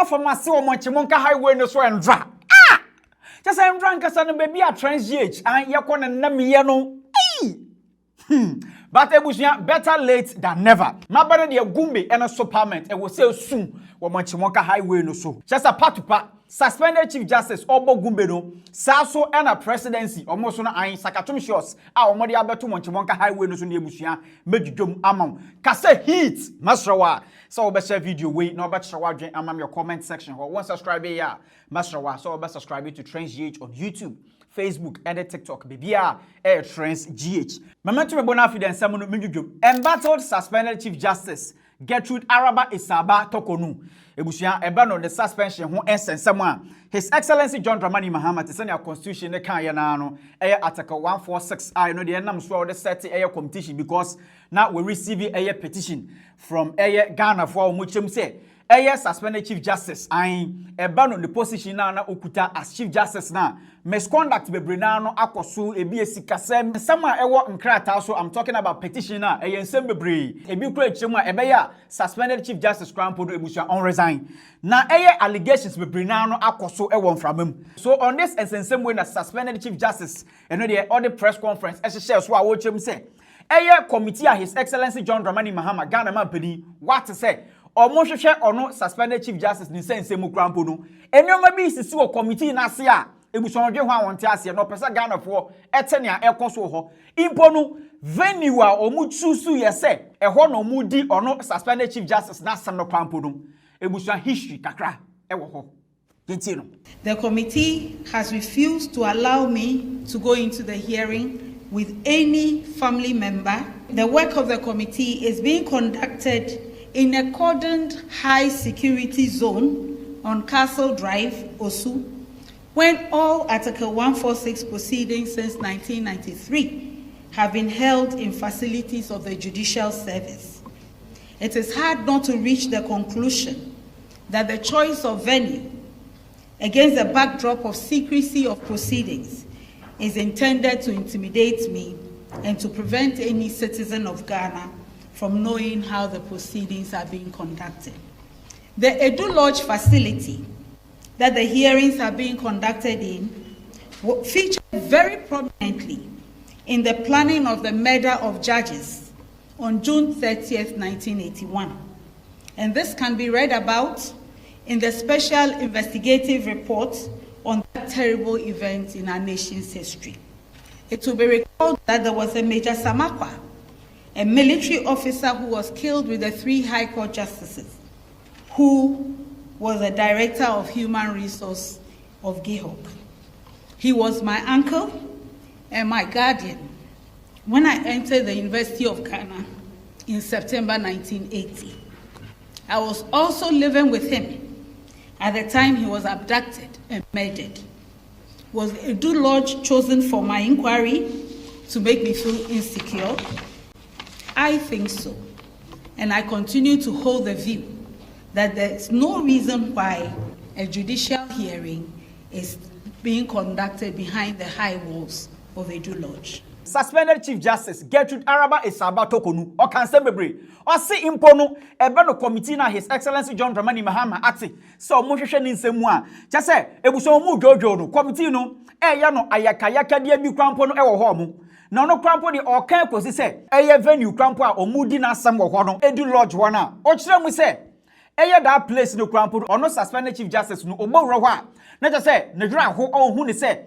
Ema for masi o Monchimonka highway no so endra. Just I'm drunk as an baby at Trans GH and yakon and Namiano. But ebusia better late than never. My brother the Gumbe and a superment and will say soon when Monchimonka highway no so. Just a part to part. Suspended Chief Justice Obo Gumbe no Saso and a presidency almost on a Sakatum shots. Our Modi Alberto Monchimonka highway no so near Busia. Medjum among. Kase heat. Masrawa. So share video wait no bet share your comment section or one subscribe ya Masrawa so be subscribe to Trends GH on YouTube, Facebook and TikTok baby Trends GH. Momentum me bona fide nsam no medjum. Embattled suspended Chief Justice Gertrude Araba Isaba Torkornoo. Ebusia eba no the suspension ho ensensem a His Excellency John Dramani Mahama te senior constitution ne kan ye na no article 146 I know the nam so the set competition because now we receive a petition from Ghana for muchem say suspended Chief Justice eba no the position na okuta as Chief Justice na misconduct bebre na no akoso ebi esikasem some ewo nkrata so I'm talking about petition na ensem bebre ebi kura chemu a suspended Chief Justice Krampodo ebusia on resign na allegations bebre na no akoso ewo mframam so on this ensem way na suspended Chief Justice eno the all the press conference share so a wo chem say committee His Excellency John Dramani Mahama Ghana man pedi what to say omo hwehwe ono suspended Chief Justice ni ensem Krampodo enoma bi sisi wo committee na se a ebuson dwe ho awonte ase no pesa Ghana fo etene a ekoso ho impo no venue a omu chusu yese eho no mu di ono suspended Chief Justice na sam no Krampodo ebuson history kakra ewo ho. The committee has refused to allow me to go into the hearing with any family member. The work of the committee is being conducted in a cordoned high security zone on Castle Drive, Osu, when all Article 146 proceedings since 1993 have been held in facilities of the judicial service. It is hard not to reach the conclusion that the choice of venue against the backdrop of secrecy of proceedings is intended to intimidate me and to prevent any citizen of Ghana from knowing how the proceedings are being conducted. The Edu Lodge facility that the hearings are being conducted in featured very prominently in the planning of the murder of judges on June 30th, 1981. And this can be read about in the special investigative report on that terrible event in our nation's history. It will be recalled that there was a Major Samakwa, a military officer who was killed with the 3 High Court justices, who was the director of human resource of GIHOC. He was my uncle and my guardian when I entered the University of Ghana in September 1980. I was also living with him at the time he was abducted and murdered. Was Edu Lodge chosen for my inquiry to make me feel insecure? I think so. And I continue to hold the view that there's no reason why a judicial hearing is being conducted behind the high walls of Edu Lodge. Suspended Chief Justice Gertrude Araba Isaba Torkornoo or Kanse Bebre or see impono ebe no committee na His Excellency John Dramani Mahama ati so mo hwehwe ni nsemu a cha se ebuso mu dwojo no committee no ya no ayakayaka dia bi krampo no ewo ho mo na no krampo de o kan kosi se venue krampo a omudi na asam wo ho no Edu Lodge ho na o kire mu se that place no krampo ono suspended Chief Justice no obowro ho a na cha se ne dwira ho ohun ni se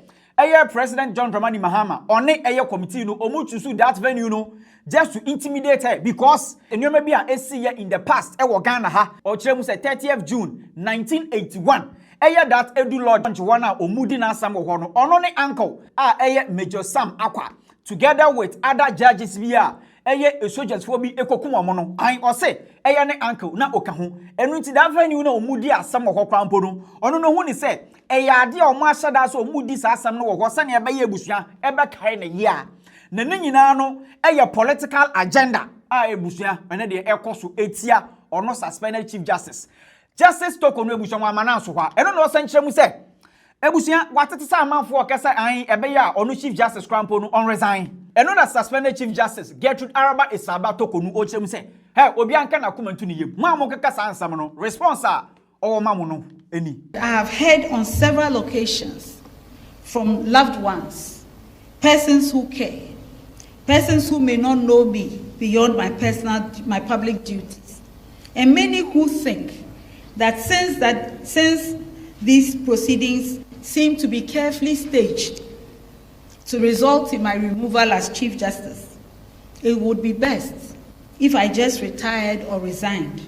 President John Dramani Mahama on the committee no omu choose that venue no just to intimidate her because enyoma bi a esi in the past Ghana ha o kire mu say 30th June 1981 that Edu Lodge one a omudi na asam wo no ono ne uncle Major Sam Akwa together with other judges bi a soldiers for bi ekokum omo no an o say ne uncle na oka ho enu nti that venue na omudi asam wo krampo no ono no hu ni say ade a omo ahyada so omudi sa asam no wo ho sane ebe ye busua ebe kai na ye a na nyina no political agenda ebusua ene de ekoso etia ono suspended Chief Justice Torkornoo ebusua wa mananso ho eno no san kyeremu se ebusua watete sa amanfo okesa an ebe ye a ono Chief Justice Krampo no on resign eno na suspended Chief Justice Gertrude Araba Isaba Torkornoo o kyeremu se he obi anka na komantu ni yem mo amokeka sa ansam no response a or mamuno any. I have heard on several occasions from loved ones, persons who care, persons who may not know me beyond my public duties, and many who think that since these proceedings seem to be carefully staged to result in my removal as Chief Justice, it would be best if I just retired or resigned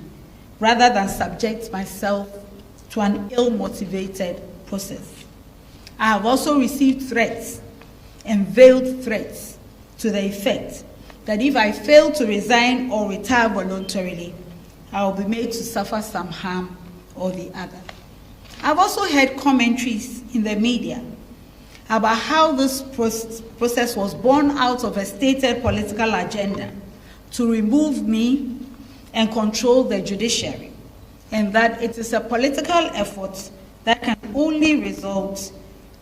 rather than subject myself to an ill-motivated process. I have also received threats and veiled threats to the effect that if I fail to resign or retire voluntarily, I will be made to suffer some harm or the other. I've also heard commentaries in the media about how this process was born out of a stated political agenda to remove me and control the judiciary, and that it is a political effort that can only result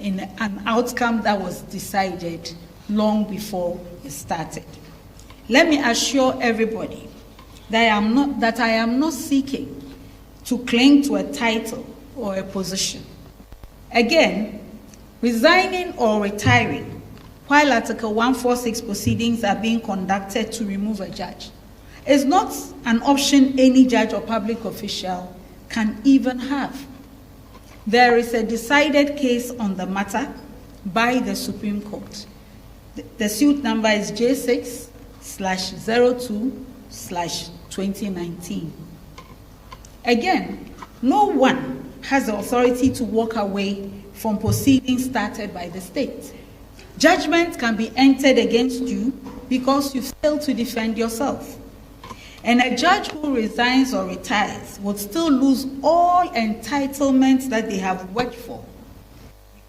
in an outcome that was decided long before it started. Let me assure everybody that I am not seeking to cling to a title or a position. Again, resigning or retiring while Article 146 proceedings are being conducted to remove a judge is not an option any judge or public official can even have. There is a decided case on the matter by the Supreme Court. The suit number is J6/02/2019. Again, no one has the authority to walk away from proceedings started by the state. Judgment can be entered against you because you failed to defend yourself. And a judge who resigns or retires would still lose all entitlements that they have worked for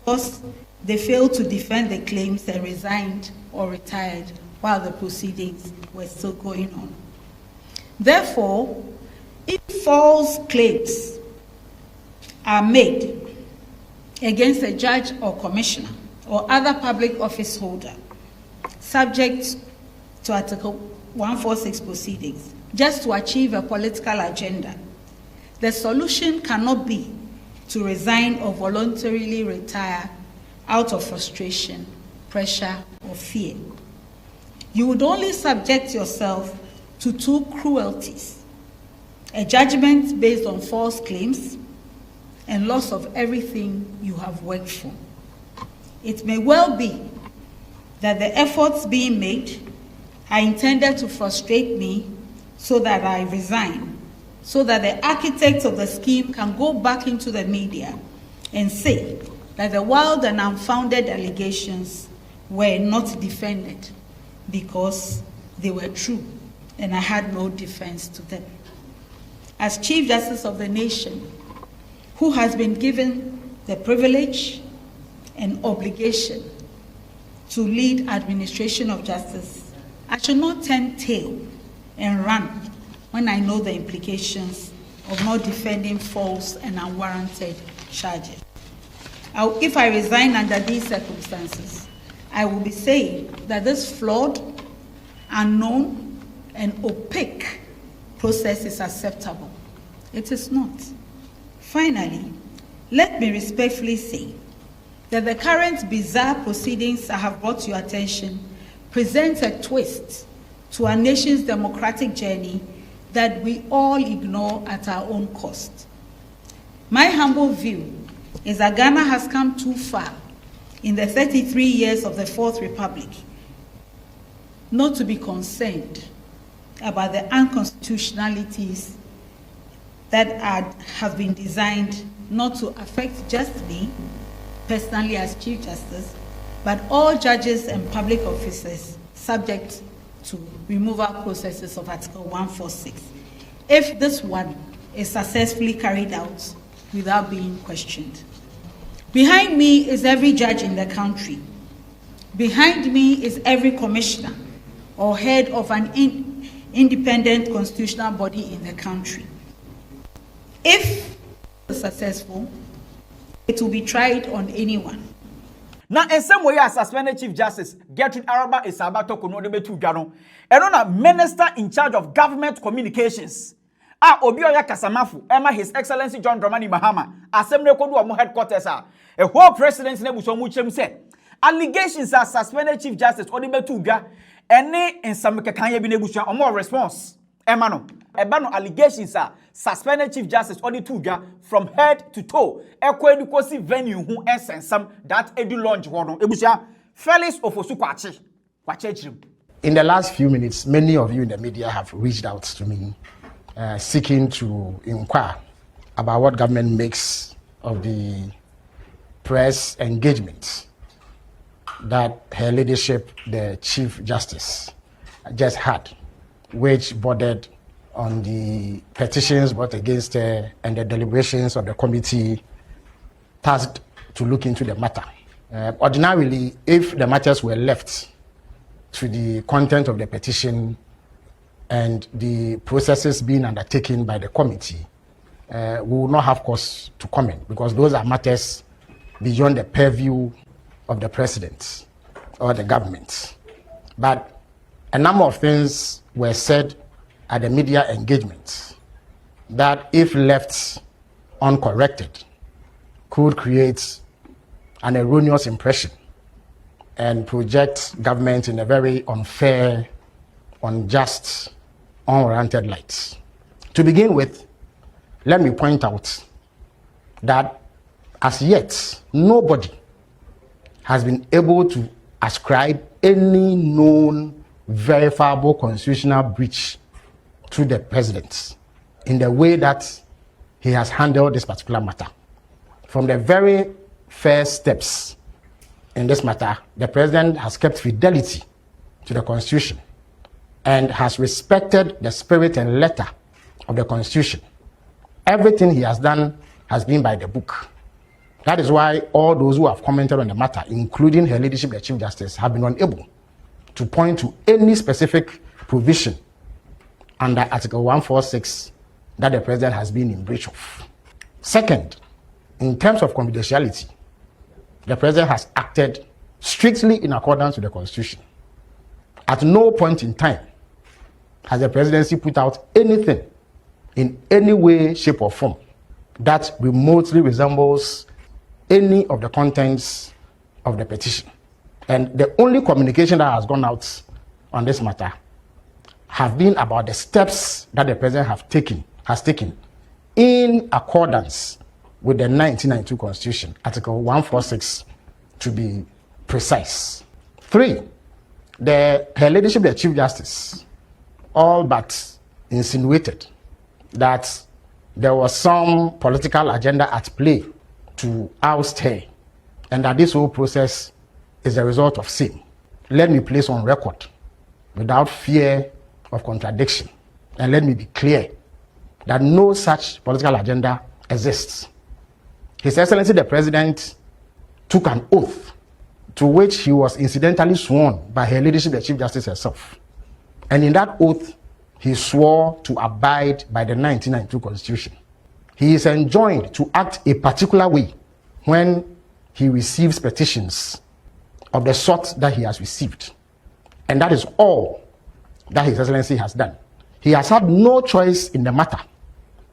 because they failed to defend the claims and resigned or retired while the proceedings were still going on. Therefore, if false claims are made against a judge or commissioner or other public office holder subject to Article 146 proceedings, just to achieve a political agenda, the solution cannot be to resign or voluntarily retire out of frustration, pressure, or fear. You would only subject yourself to two cruelties: a judgment based on false claims and loss of everything you have worked for. It may well be that the efforts being made are intended to frustrate me so that I resign, so that the architects of the scheme can go back into the media and say that the wild and unfounded allegations were not defended because they were true and I had no defense to them. As Chief Justice of the nation, who has been given the privilege and obligation to lead administration of justice, I should not turn tail and run when I know the implications of not defending false and unwarranted charges. If I resign under these circumstances, I will be saying that this flawed, unknown, and opaque process is acceptable. It is not. Finally, let me respectfully say that the current bizarre proceedings I have brought to your attention present a twist to our nation's democratic journey that we all ignore at our own cost. My humble view is that Ghana has come too far in the 33 years of the Fourth Republic not to be concerned about the unconstitutionalities that have been designed not to affect just me personally as Chief Justice, but all judges and public officers subject to removal processes of Article 146, if this one is successfully carried out without being questioned. Behind me is every judge in the country. Behind me is every commissioner or head of an independent constitutional body in the country. If successful, it will be tried on anyone. Now, in some way, as suspended Chief Justice Gertrude Araba is about Torkornoo de Betu Gano, and on a minister in charge of government communications. obi oya kasamafu ema His Excellency John Dramani Mahama asem ne kodu omo headquarters a whole president na buso mu chem se allegations are suspended Chief Justice odi betu dwa ene nsam kekan bi na buso omo response ema no eba no allegations are suspended Chief Justice odi tu dwa from head to toe ekwa edukosi venue hu ensensam that edu launch ho no ebuso Felix Ofosu kwache chirim. In the last few minutes, many of you in the media have reached out to me seeking to inquire about what government makes of the press engagement that her leadership, the Chief Justice, just had, which bordered on the petitions brought against her and the deliberations of the committee tasked to look into the matter. Ordinarily, if the matters were left to the content of the petition and the processes being undertaken by the committee, we will not have cause to comment because those are matters beyond the purview of the president or the government. But a number of things were said at the media engagement that, if left uncorrected, could create an erroneous impression and project government in a very unfair, unjust, unwarranted light. To begin with, let me point out that as yet, nobody has been able to ascribe any known verifiable constitutional breach to the president in the way that he has handled this particular matter. From the very first steps in this matter, the president has kept fidelity to the Constitution and has respected the spirit and letter of the Constitution. Everything he has done has been by the book. That is why all those who have commented on the matter, including her leadership, the Chief Justice, have been unable to point to any specific provision under Article 146 that the president has been in breach of. Second, in terms of confidentiality, the president has acted strictly in accordance with the Constitution. At no point in time has the presidency put out anything in any way, shape, or form that remotely resembles any of the contents of the petition. And the only communication that has gone out on this matter have been about the steps that the president has taken in accordance with the 1992 Constitution, Article 146 to be precise. 3, her leadership, the Chief Justice, all but insinuated that there was some political agenda at play to oust her, and that this whole process is a result of sin. Let me place on record, without fear of contradiction, and let me be clear that no such political agenda exists. His Excellency the President took an oath to which he was incidentally sworn by her leadership, the Chief Justice herself. And in that oath, he swore to abide by the 1992 Constitution. He is enjoined to act a particular way when he receives petitions of the sort that he has received. And that is all that His Excellency has done. He has had no choice in the matter.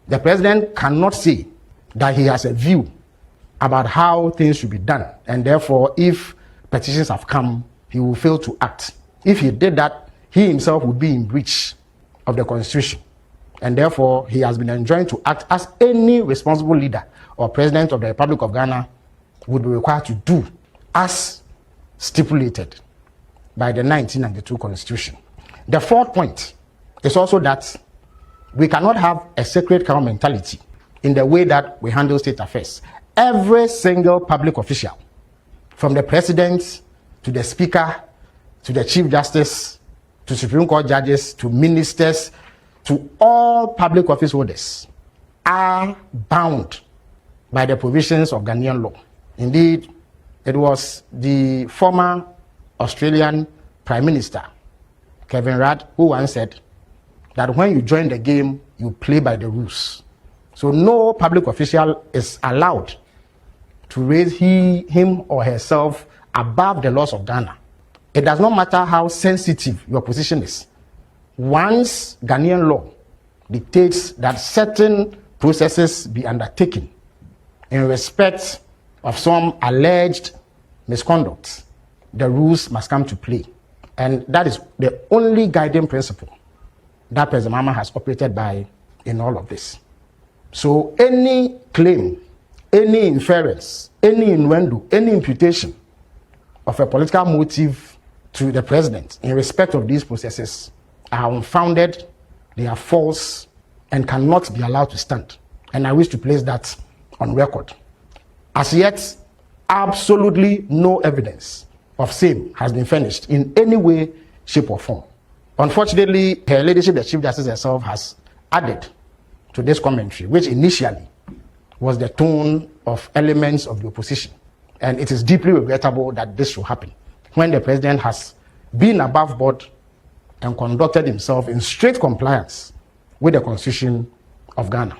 The President cannot say that he has a view about how things should be done, and therefore, if petitions have come, he will fail to act. If he did that, he himself would be in breach of the Constitution, and therefore, he has been enjoined to act as any responsible leader or president of the Republic of Ghana would be required to do, as stipulated by the 1992 Constitution. The fourth point is also that we cannot have a sacred cow mentality in the way that we handle state affairs. Every single public official, from the president to the speaker, to the Chief Justice, to Supreme Court judges, to ministers, to all public office holders, are bound by the provisions of Ghanaian law. Indeed, it was the former Australian Prime Minister, Kevin Rudd, who once said that when you join the game, you play by the rules. So no public official is allowed to raise him or herself above the laws of Ghana. It does not matter how sensitive your position is. Once Ghanaian law dictates that certain processes be undertaken in respect of some alleged misconduct, the rules must come to play. And that is the only guiding principle that President Mahama has operated by in all of this. So any claim, any inference, any innuendo, any imputation of a political motive to the president in respect of these processes are unfounded, they are false, and cannot be allowed to stand. And I wish to place that on record. As yet, absolutely no evidence of same has been furnished in any way, shape, or form. Unfortunately, Her Ladyship, the Chief Justice herself, has added to this commentary, which initially was the tone of elements of the opposition. And it is deeply regrettable that this should happen when the president has been above board and conducted himself in strict compliance with the Constitution of Ghana.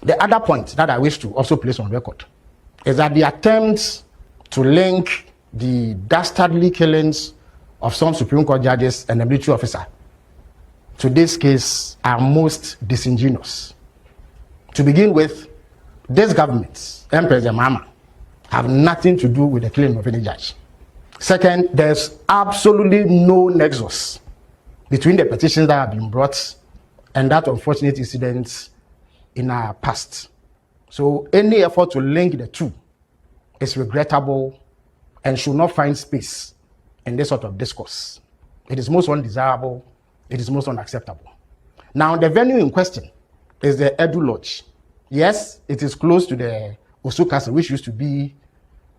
The other point that I wish to also place on record is that the attempts to link the dastardly killings of some Supreme Court judges and a military officer to this case are most disingenuous. To begin with, this government and President Mahama have nothing to do with the killing of any judge. Second, there's absolutely no nexus between the petitions that have been brought and that unfortunate incident in our past. So any effort to link the two is regrettable and should not find space in this sort of discourse. It is most undesirable, it is most unacceptable. Now, the venue in question is the Edu Lodge. Yes, it is close to the Osu Castle, which used to be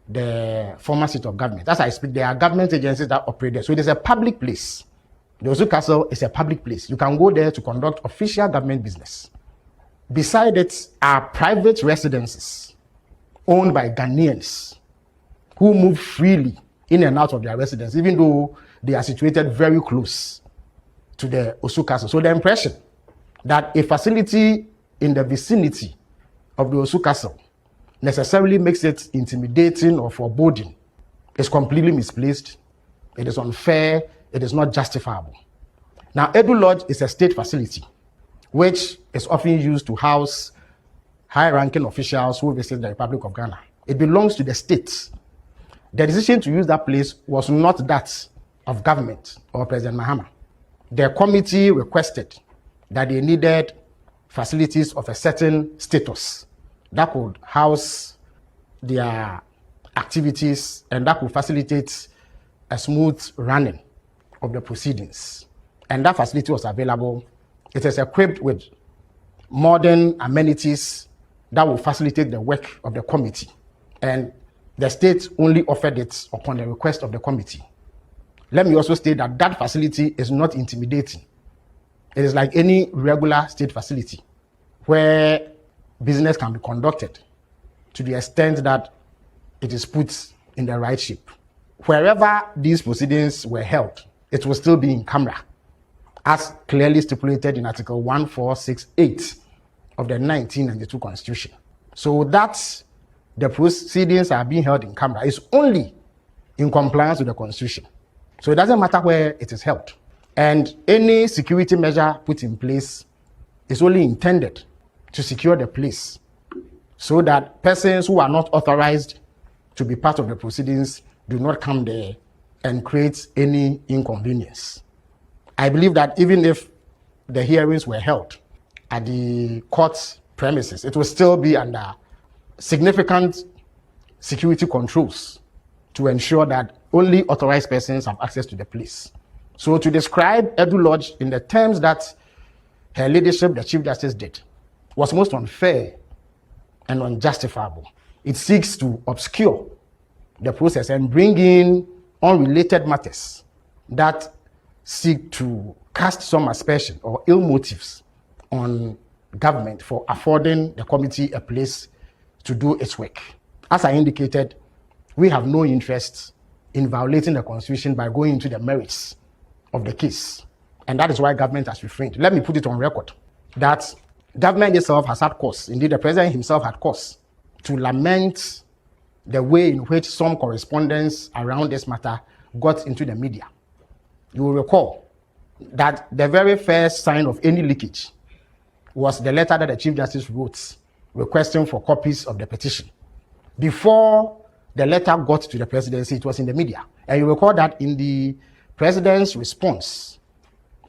the former seat of government. As I speak, there are government agencies that operate there. So it is a public place. The Osu Castle is a public place. You can go there to conduct official government business. Beside it are private residences owned by Ghanaians who move freely in and out of their residence, even though they are situated very close to the Osu Castle. So the impression that a facility in the vicinity of the Osu Castle necessarily makes it intimidating or foreboding is completely misplaced. It is unfair. It is not justifiable. Now, Edu Lodge is a state facility which is often used to house high-ranking officials who visit the Republic of Ghana. It belongs to the state. The decision to use that place was not that of government or President Mahama. The committee requested that they needed facilities of a certain status that could house their activities and that could facilitate a smooth running of the proceedings. And that facility was available. It is equipped with modern amenities that will facilitate the work of the committee. And the state only offered it upon the request of the committee. Let me also state that that facility is not intimidating. It is like any regular state facility where business can be conducted to the extent that it is put in the right shape. Wherever these proceedings were held, it will still be in camera, as clearly stipulated in Article 1468 of the 1992 Constitution. So that the proceedings are being held in camera is only in compliance with the Constitution. So it doesn't matter where it is held. And any security measure put in place is only intended to secure the place so that persons who are not authorized to be part of the proceedings do not come there and create any inconvenience. I believe that even if the hearings were held at the court premises, it will still be under significant security controls to ensure that only authorized persons have access to the place. So to describe Edu Lodge in the terms that Her Ladyship, the Chief Justice, did was most unfair and unjustifiable. It seeks to obscure the process and bring in unrelated matters that seek to cast some aspersion or ill motives on government for affording the committee a place to do its work. As I indicated, we have no interest in violating the Constitution by going into the merits of the case. And that is why government has refrained. Let me put it on record that government itself has had cause, indeed the president himself had cause, to lament the way in which some correspondence around this matter got into the media. You will recall that the very first sign of any leakage was the letter that the Chief Justice wrote requesting for copies of the petition. Before the letter got to the presidency, it was in the media. And you recall that in the president's response,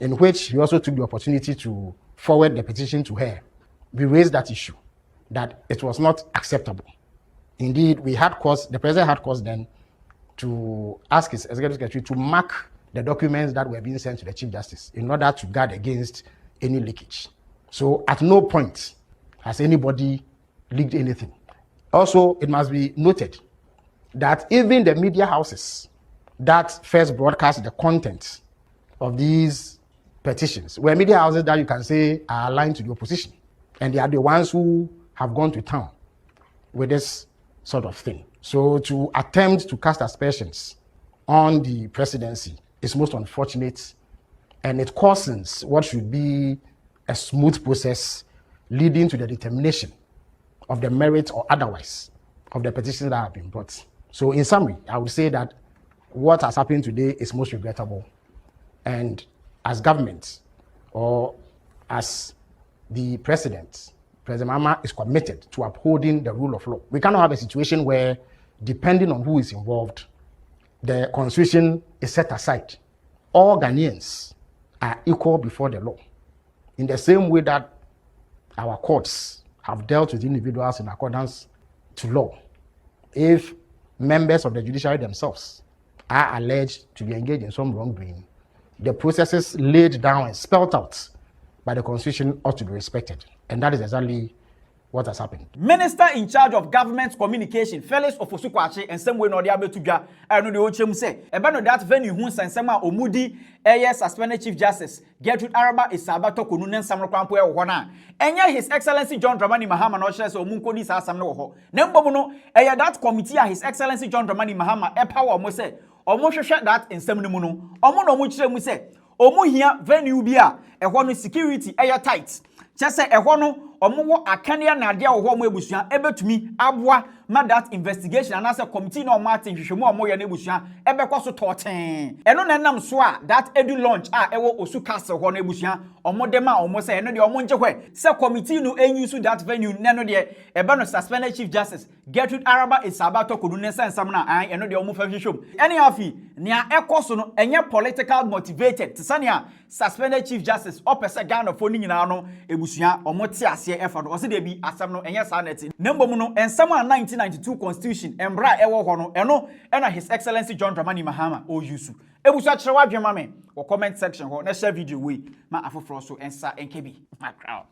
in which he also took the opportunity to forward the petition to her, we raised that issue, that it was not acceptable. Indeed, the president had cause then to ask his executive secretary to mark the documents that were being sent to the Chief Justice in order to guard against any leakage. So at no point has anybody leaked anything. Also, it must be noted that even the media houses that first broadcast the content of these petitions were media houses that you can say are aligned to the opposition. And they are the ones who have gone to town with this sort of thing. So to attempt to cast aspersions on the presidency is most unfortunate, and it causes what should be a smooth process leading to the determination of the merit or otherwise of the petitions that have been brought. So in summary, I would say that what has happened today is most regrettable. And as government, or as the President Mahama is committed to upholding the rule of law. We cannot have a situation where, depending on who is involved, the constitution is set aside. All Ghanaians are equal before the law. In the same way that our courts have dealt with individuals in accordance to law, if members of the judiciary themselves are alleged to be engaged in some wrongdoing, the processes laid down and spelled out by the constitution ought to be respected. And that is exactly what has happened. Minister in charge of government communication, Felix Ofosu-Kwakye, and some way no dia betudwa, I know the ochem say, eba no that venue hu sensema omudi eye suspended Chief Justice Gertrude Araba Isaba Torkornoo nsam no kwampo e wo na. Enya His Excellency John Dramani Mahama no kire se omunkodi sa asam no wo ho. Na mbom no eye that committee a His Excellency John Dramani Mahama e power mo se, omo hwehwe that nsam no mu no, omo no mo kire mu se, omo hia venue bi a ehwo no security eye tight. Chese ehwo no omo akania na ade a wo ho mo ebusua ebetumi aboa ma that investigation and as a committee no omo atenhwehwemu omo ye na ebusua ebekọ so toten eno na nam so a that edu launch a ewo Osu Castle ho na ebusua omo dem a omo say eno de omo njehwe se committee no enyu that venue ne no de ebe no suspended Chief Justice Gertrude Araba Isaba Torkornoo ne sensam na an eno de omo fa hwehwem ene afi nea ekoso no enye political motivated tsania suspended Chief Justice opese Ghana fo ni nyina no ebusua omo te ase efa do ose de bi asam no enye sa net nembom no ensam a 1992 constitution embra ewo ho no eno ena His Excellency John Dramani Mahama o yusu ebusua kire wa dwema me wo comment section ho na share video we ma afoforo so ensa enkebi ma crowd